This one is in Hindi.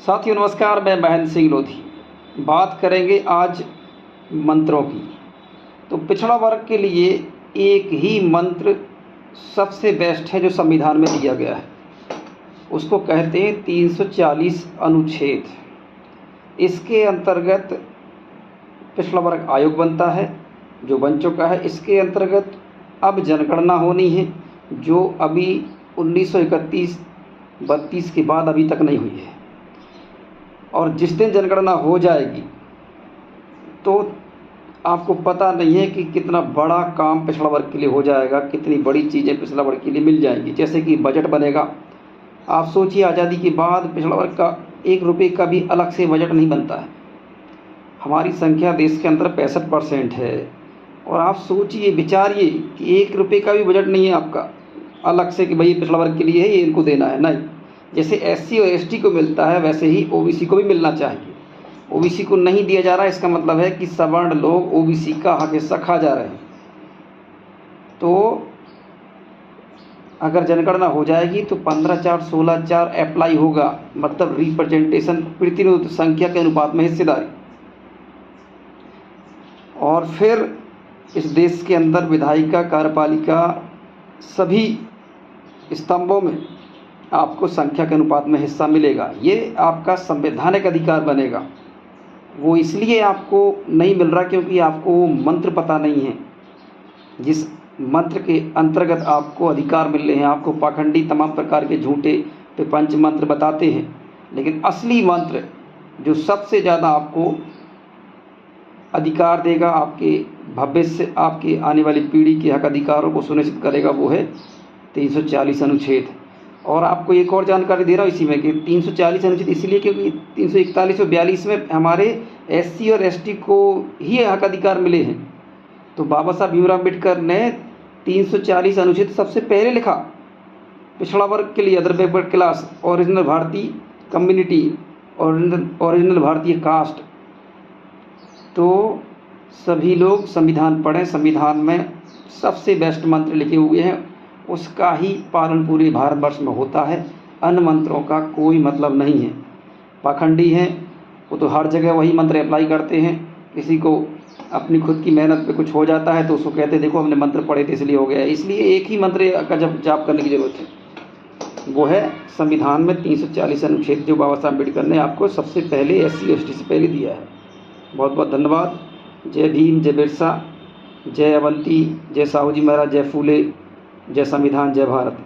साथियों नमस्कार, मैं महेंद्र सिंह लोधी। बात करेंगे आज मंत्रों की। तो पिछड़ा वर्ग के लिए एक ही मंत्र सबसे बेस्ट है जो संविधान में दिया गया है, उसको कहते हैं 340 अनुच्छेद। इसके अंतर्गत पिछड़ा वर्ग आयोग बनता है जो बन चुका है। इसके अंतर्गत अब जनगणना होनी है जो अभी 1931-32 के बाद अभी तक नहीं हुई है। और जिस दिन जनगणना हो जाएगी तो आपको पता नहीं है कि कितना बड़ा काम पिछड़ा वर्ग के लिए हो जाएगा, कितनी बड़ी चीज़ें पिछड़ा वर्ग के लिए मिल जाएंगी। जैसे कि बजट बनेगा। आप सोचिए, आज़ादी के बाद पिछड़ा वर्ग का 1 रुपये का भी अलग से बजट नहीं बनता है। हमारी संख्या देश के अंदर 65% है और आप सोचिए, विचारिए कि 1 रुपये का भी बजट नहीं है आपका अलग से कि भाई पिछड़ा वर्ग के लिए है, ये इनको देना है। नहीं, जैसे SC और ST को मिलता है वैसे ही OBC को भी मिलना चाहिए। OBC को नहीं दिया जा रहा है, इसका मतलब है कि सवर्ण लोग OBC का हक हिस्सा खा जा रहे हैं। तो अगर जनगणना हो जाएगी तो 15/4 अप्लाई होगा, मतलब रिप्रेजेंटेशन, प्रतिनिधित्व संख्या के अनुपात में हिस्सेदारी। और फिर इस देश के अंदर विधायिका, कार्यपालिका सभी स्तंभों में आपको संख्या के अनुपात में हिस्सा मिलेगा। ये आपका संवैधानिक अधिकार बनेगा। वो इसलिए आपको नहीं मिल रहा क्योंकि आपको वो मंत्र पता नहीं है जिस मंत्र के अंतर्गत आपको अधिकार मिल रहे हैं। आपको पाखंडी तमाम प्रकार के झूठे प्रपंच मंत्र बताते हैं, लेकिन असली मंत्र जो सबसे ज़्यादा आपको अधिकार देगा, आपके भविष्य, आपकी आने वाली पीढ़ी के हक अधिकारों को सुनिश्चित करेगा, वो है 340 अनुच्छेद। और आपको एक और जानकारी दे रहा हूँ इसी में कि 340 अनुच्छेद इसलिए क्योंकि 341 और 42 में हमारे SC और ST को ही हक अधिकार मिले हैं। तो बाबा साहब भीमराव अम्बेडकर ने 340 अनुच्छेद सबसे पहले लिखा पिछड़ा वर्ग के लिए, अदर बैकवर्ड क्लास, ओरिजिनल भारतीय कम्युनिटी, ओरिजिनल भारतीय कास्ट। तो सभी लोग संविधान पढ़ें। संविधान में सबसे बेस्ट मंत्र लिखे हुए हैं, उसका ही पालन पूरे भारतवर्ष में होता है। अन्य मंत्रों का कोई मतलब नहीं है। पाखंडी हैं वो तो हर जगह वही मंत्र अप्लाई करते हैं। किसी को अपनी खुद की मेहनत पे कुछ हो जाता है तो उसको कहते हैं देखो हमने मंत्र पढ़े थे इसलिए हो गया। इसलिए एक ही मंत्र का जब जाप करने की ज़रूरत है, वो है संविधान में 340 अनुच्छेद जो बाबा साहब अम्बेडकर ने आपको सबसे पहले SC और ST से पहले दिया है। बहुत बहुत धन्यवाद। जय भीम, जय बिरसा, जय अवंती, जय साहू जी महाराज, जय फूले, जय संविधान, जय भारत।